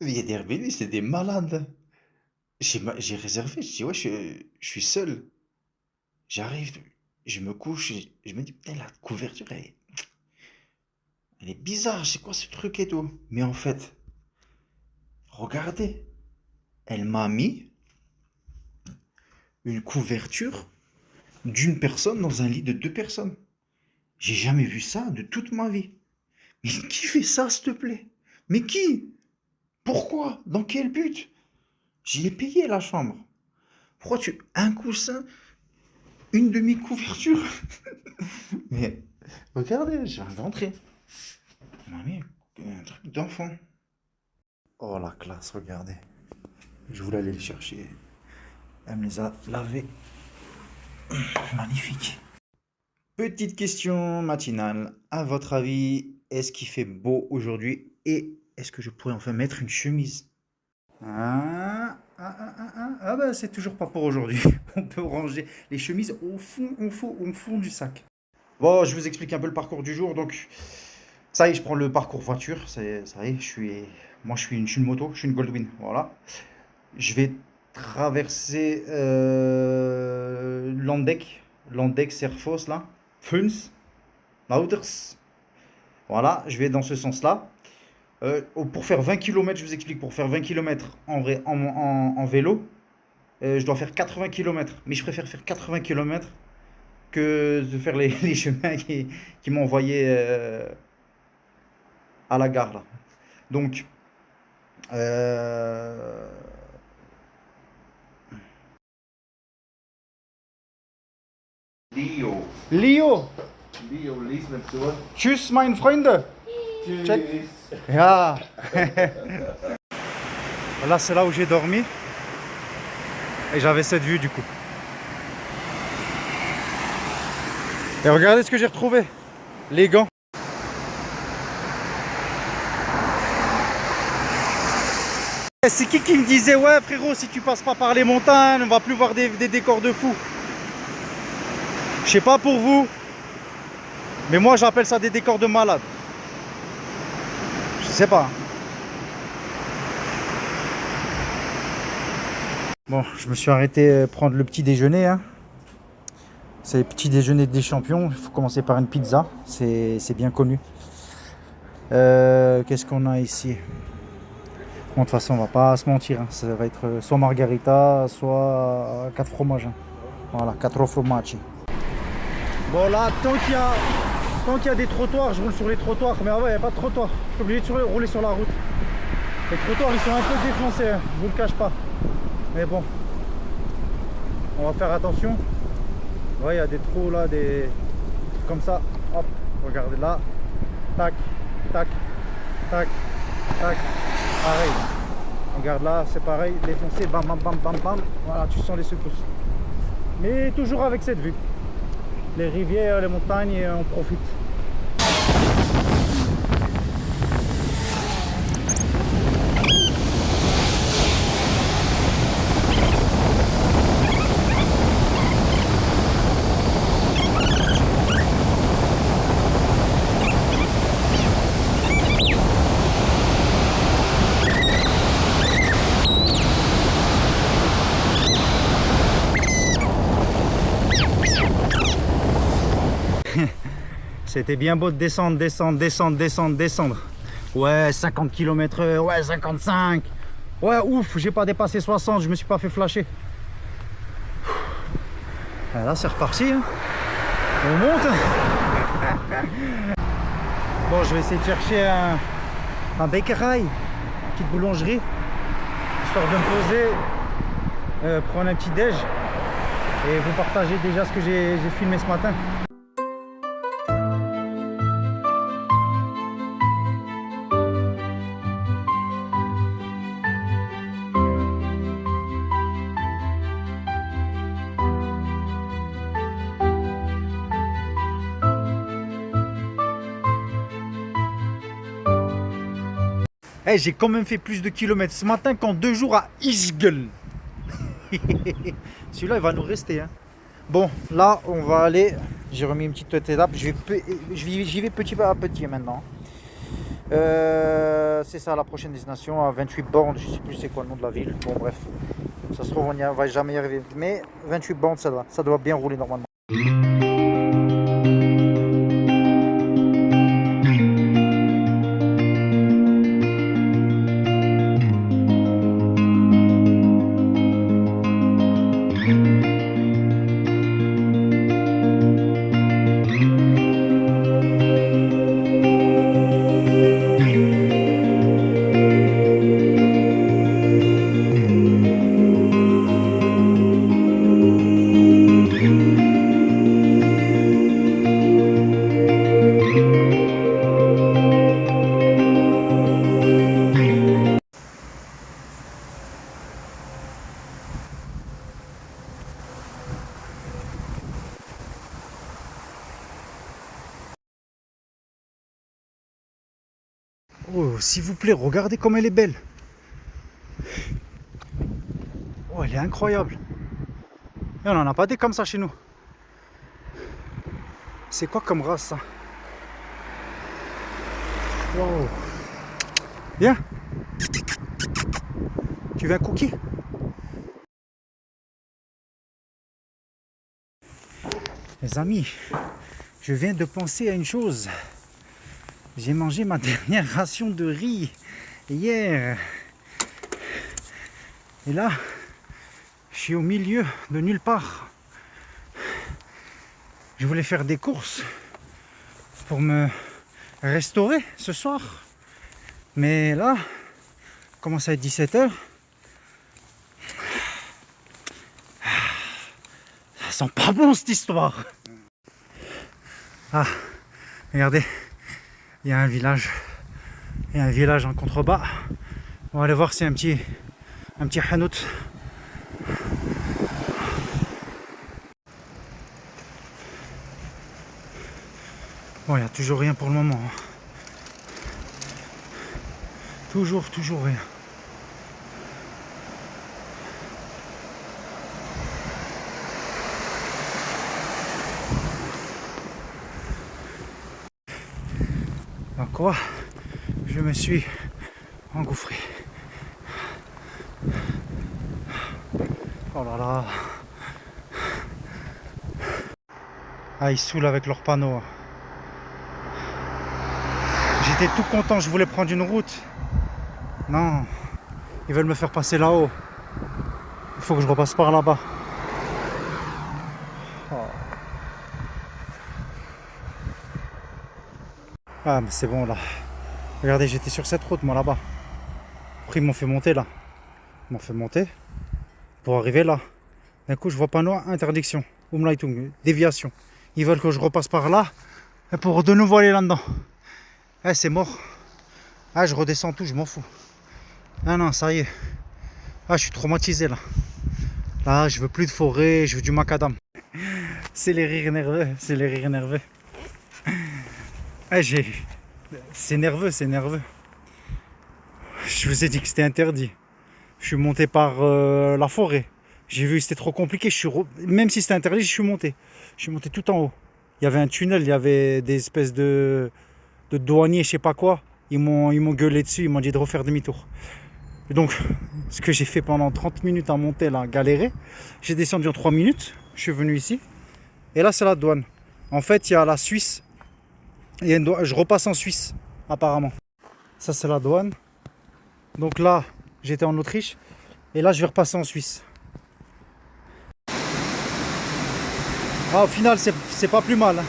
Il y a des Airbnb, c'est des malades. J'ai réservé, je dis: «Ouais, je suis seul». J'arrive, je me couche, je me dis: «Putain, la couverture, elle est bizarre, c'est quoi ce truc et tout?» Mais en fait, regardez, elle m'a mis une couverture d'une personne dans un lit de 2 personnes. J'ai jamais vu ça de toute ma vie. Mais qui fait ça, s'il te plaît? Mais qui? Pourquoi? Dans quel but? J'y ai payé la chambre. Pourquoi tu... Un coussin, une demi-couverture? Mais regardez, je viens d'entrer. On m'a mis un truc d'enfant. Oh la classe, regardez. Je voulais aller le chercher. Elle me les a lavés. Magnifique. Petite question matinale. À votre avis, est-ce qu'il fait beau aujourd'hui et est-ce que je pourrais enfin mettre une chemise? Ah bah c'est toujours pas pour aujourd'hui. On peut ranger les chemises au fond du sac. Bon, je vous explique un peu le parcours du jour. Donc, ça y est, je prends le parcours voiture. Ça y est, je suis une moto, je suis une Goldwing. Voilà. Je vais traverser Landeck, Serfoss là. Funs, Lauters. Voilà, je vais dans ce sens-là. Pour faire 20 km, je vous explique, pour faire 20 km en, vrai, en vélo, je dois faire 80 km. Mais je préfère faire 80 km que de faire les chemins qui m'ont envoyé à la gare là. Donc, euh, Leo. Leo, Leo, lies nicht zu. tschüss, meine Freunde. Check. Tschüss. Ja. Là, c'est là où j'ai dormi. Et j'avais cette vue du coup. Et regardez ce que j'ai retrouvé. Les gants. C'est qui me disait, ouais frérot, si tu passes pas par les montagnes, on va plus voir des décors de fou. Je sais pas pour vous, mais moi j'appelle ça des décors de malade. Je sais pas. Bon, je me suis arrêté prendre le petit déjeuner, hein. C'est le petit déjeuner des champions. Il faut commencer par une pizza, c'est bien connu. Qu'est-ce qu'on a ici? Bon, de toute façon, on va pas se mentir, hein. Ça va être soit margarita, soit 4 fromages, hein. Voilà, 4 fromages. Bon, là, tant qu'il y a des trottoirs, je roule sur les trottoirs. Mais avant, il n'y a pas de trottoir. Je suis obligé de rouler sur la route. Les trottoirs, ils sont un peu défoncés, hein. Je vous le cache pas. Mais bon, on va faire attention. Ouais, il y a des trous là, des trucs comme ça. Hop, regardez là. Tac, tac, tac, tac. Pareil. Regarde là, c'est pareil. Défoncé, bam, bam, bam, bam, bam. Voilà, tu sens les secousses. Mais toujours avec cette vue. Les rivières, les montagnes, on profite. C'était bien beau de descendre, descendre, descendre, descendre, descendre. Ouais, 50 km/h, ouais, 55. Ouais, ouf, j'ai pas dépassé 60, je me suis pas fait flasher. Et là, c'est reparti, hein. On monte. Bon, je vais essayer de chercher un bakery, une petite boulangerie, histoire de me poser, prendre un petit déj et vous partager déjà ce que j'ai filmé ce matin. Hey, j'ai quand même fait plus de kilomètres ce matin qu'en 2 jours à Isgel. Celui-là, il va nous rester, hein. Bon, là, on va aller. J'ai remis une petite étape. J'y vais petit à petit maintenant. C'est ça la prochaine destination, à 28 bornes, je sais plus c'est quoi le nom de la ville. Bon bref, ça se trouve on va jamais y arriver. Mais 28 bornes ça doit bien rouler normalement. Oh, s'il vous plaît, regardez comme elle est belle. Oh, elle est incroyable. Et on n'en a pas des comme ça chez nous. C'est quoi comme race ça? Wow. Viens. Tu veux un cookie? Les amis, je viens de penser à une chose. J'ai mangé ma dernière ration de riz hier. Et là, je suis au milieu de nulle part. Je voulais faire des courses pour me restaurer ce soir. Mais là, il commence à être 17h. Ça sent pas bon cette histoire. Ah, regardez. Il y a un village. Il y a un village en contrebas. On va aller voir si un petit hanout. Bon, il n'y a toujours rien pour le moment. Toujours rien. Dans quoi je me suis engouffré. Oh là là. Ah, ils saoulent avec leurs panneaux. J'étais tout content, je voulais prendre une route. Non, ils veulent me faire passer là-haut. Il faut que je repasse par là-bas. Oh. Ah, mais c'est bon là. Regardez, j'étais sur cette route, moi là-bas. Après, ils m'ont fait monter là. Ils m'ont fait monter pour arriver là. D'un coup, je vois panneau interdiction. Umleitung, déviation. Ils veulent que je repasse par là pour de nouveau aller là-dedans. Eh, c'est mort. Ah, je redescends tout, je m'en fous. Ah non, ça y est. Ah, je suis traumatisé là. Là, je veux plus de forêt, je veux du macadam. C'est les rires nerveux, c'est les rires nerveux. Ah, c'est nerveux, c'est nerveux. Je vous ai dit que c'était interdit. Je suis monté par la forêt. J'ai vu que c'était trop compliqué. Même si c'était interdit, je suis monté. Je suis monté tout en haut. Il y avait un tunnel, il y avait des espèces de douaniers, je sais pas quoi. Ils m'ont gueulé dessus, ils m'ont dit de refaire demi-tour. Et donc, ce que j'ai fait pendant 30 minutes à monter là, galérer, j'ai descendu en 3 minutes. Je suis venu ici. Et là, c'est la douane. En fait, il y a la Suisse. Je repasse en Suisse, apparemment. Ça, c'est la douane. Donc là, j'étais en Autriche. Et là, je vais repasser en Suisse. Ah, au final, c'est pas plus mal. Hein.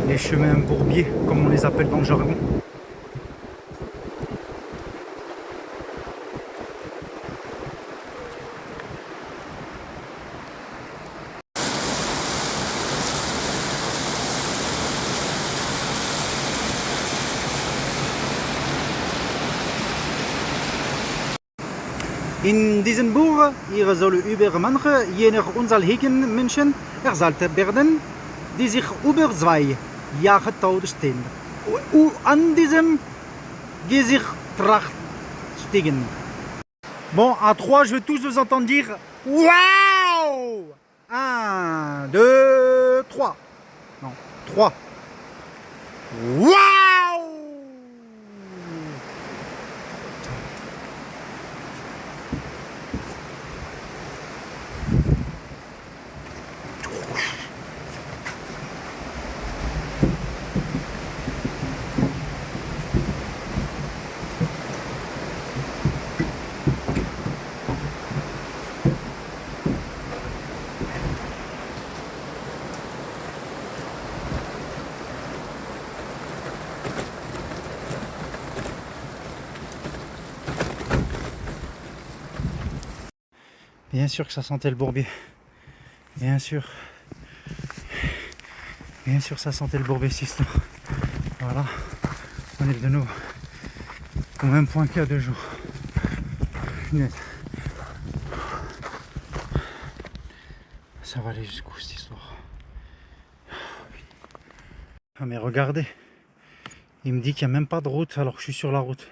Les chemins bourbiers, comme on les appelle dans le jargon. In diesem Buch, ihr soll über manche jener unser Menschen sollte werden, die sich über 2 Jahre tot stehen. An diesem Gesichtstracht stehen. Bon, à 3, je vais tous vous entendre dire Waouh! 1, 2, 3. Non, 3. Waouh! Bien sûr que ça sentait le bourbier. Bien sûr. Bien sûr ça sentait le bourbier cette histoire. Voilà. On est de nouveau au même point qu'il y a 2 jours. Net. Ça va aller jusqu'où cette histoire? Ah mais regardez. Il me dit qu'il n'y a même pas de route alors que je suis sur la route.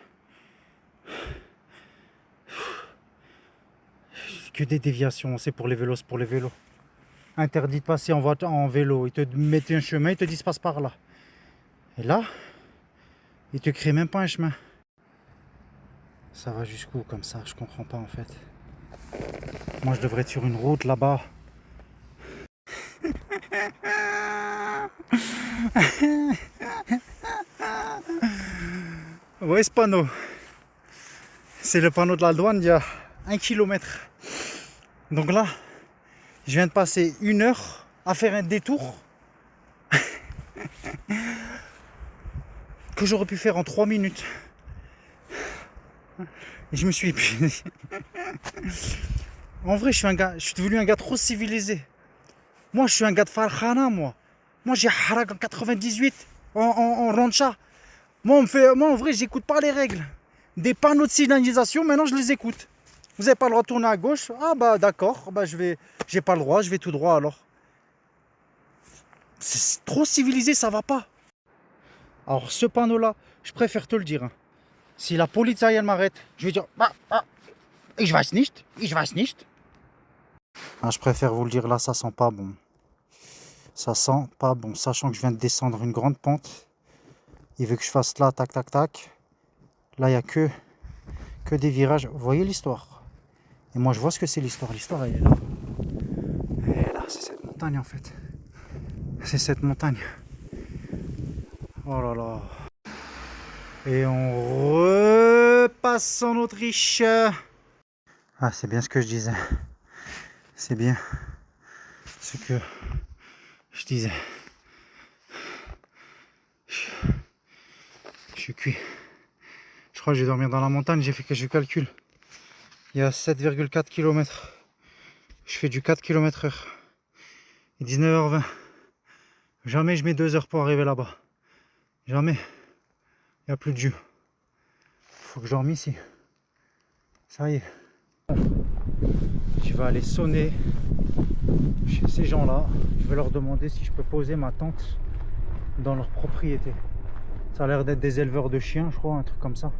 Que des déviations, c'est pour les vélos, c'est pour les vélos. Interdit de passer en voiture, en vélo. Ils te mettent un chemin, ils te disent passe par là. Et là, ils te créent même pas un chemin. Ça va jusqu'où comme ça? Je comprends pas en fait. Moi je devrais être sur une route là-bas. Où est ce panneau? C'est le panneau de la douane il y a 1 kilomètre. Donc là, je viens de passer 1 heure à faire un détour que j'aurais pu faire en 3 minutes. Et je me suis épuisé. En vrai, je suis devenu un gars trop civilisé. Moi, je suis un gars de Farhana, moi. Moi, j'ai Harak en 98, en Rancha. Moi, en vrai, j'écoute pas les règles. Des panneaux de signalisation, maintenant, je les écoute. Vous n'avez pas le droit de tourner à gauche? Ah bah d'accord, bah j'ai pas le droit, je vais tout droit alors. C'est trop civilisé, ça va pas. Alors ce panneau-là, je préfère te le dire. Hein. Si la police elle m'arrête, je vais dire ich weiß nicht, ich weiß nicht. Ah, je préfère vous le dire là, ça sent pas bon. Ça sent pas bon, sachant que je viens de descendre une grande pente. Il veut que je fasse là, tac, tac, tac. Là, il n'y a que des virages. Vous voyez l'histoire? Et moi, je vois ce que c'est l'histoire. L'histoire, elle est là. Elle est là, c'est cette montagne en fait. C'est cette montagne. Oh là là. Et on repasse en Autriche. Ah, c'est bien ce que je disais. C'est bien ce que je disais. Je suis cuit. Je crois que je vais dormir dans la montagne. J'ai fait que je calcule. Il y a 7,4 km. Je fais du 4 km/h. Et 19h20. Jamais je mets 2 heures pour arriver là-bas. Jamais. Il n'y a plus de jus. Il faut que je dorme ici. Ça y est. Je vais aller sonner chez ces gens-là. Je vais leur demander si je peux poser ma tente dans leur propriété. Ça a l'air d'être des éleveurs de chiens, je crois, un truc comme ça.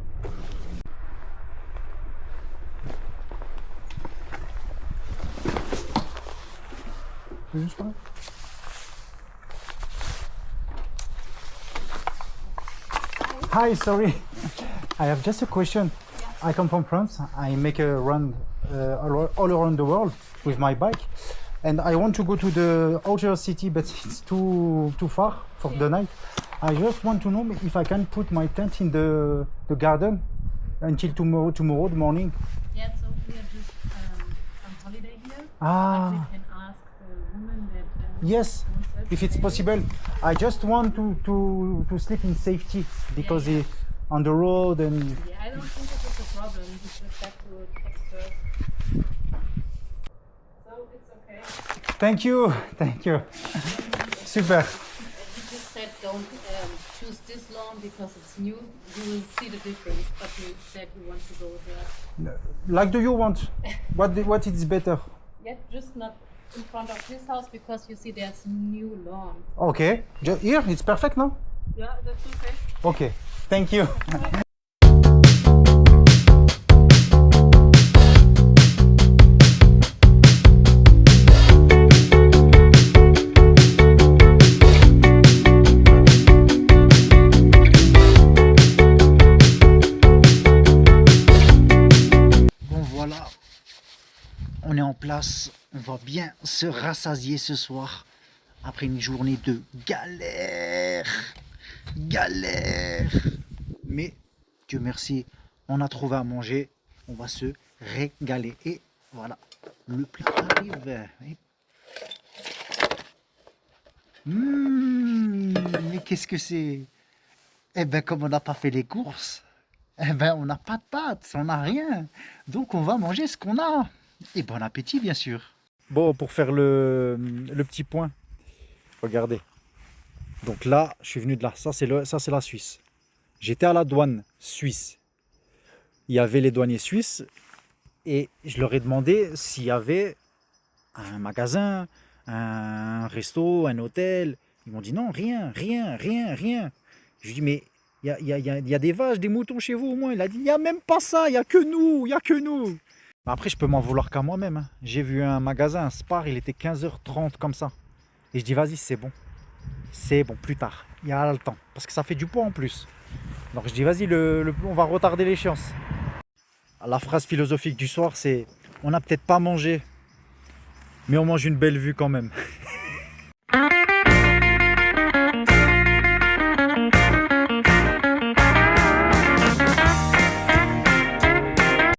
Hi, sorry. I have just a question. I come from France. I make a run all around the world with my bike, and I want to go to the outer city, but it's too far for the night. I just want to know if I can put my tent in the garden until tomorrow morning. Yeah, so we are just on holiday here. Ah. But we can ask the woman that. Yes, if it's possible. I just want to sleep in safety because Yeah. On the road and. Yeah, I don't think this is a problem. We just have to text her. So it's okay. Thank you, thank you. Super. He just said don't choose this lawn because it's new. You will see the difference. But he said he wants to go there. Like do you want? What is better? Yeah, just not in front of this house because you see there's new lawn. Okay. Here, it's perfect, no? Yeah, that's okay. Okay. Thank you. Bon, voilà. On est en place. On va bien se rassasier ce soir. Après une journée de galère. Galère. Mais, Dieu merci, on a trouvé à manger. On va se régaler. Et voilà, le plat arrive. Mais qu'est-ce que c'est? Eh ben, comme on n'a pas fait les courses, eh ben, on n'a pas de pâtes, on n'a rien. Donc, on va manger ce qu'on a. Et bon appétit, bien sûr. Bon, pour faire le petit point, regardez. Donc là, je suis venu de là. Ça, c'est la Suisse. J'étais à la douane suisse. Il y avait les douaniers suisses et je leur ai demandé s'il y avait un magasin, un resto, un hôtel. Ils m'ont dit non, rien. Je lui ai dit mais il y a des vaches, des moutons chez vous au moins. Il a dit il n'y a même pas ça, il n'y a que nous. Après, je peux m'en vouloir qu'à moi-même. Hein. J'ai vu un magasin, un Spar, il était 15h30 comme ça. Et je dis vas-y, c'est bon. C'est bon, plus tard. Il y a le temps. Parce que ça fait du poids en plus. Donc je dis vas-y, on va retarder l'échéance. La phrase philosophique du soir, c'est on n'a peut-être pas mangé, mais on mange une belle vue quand même.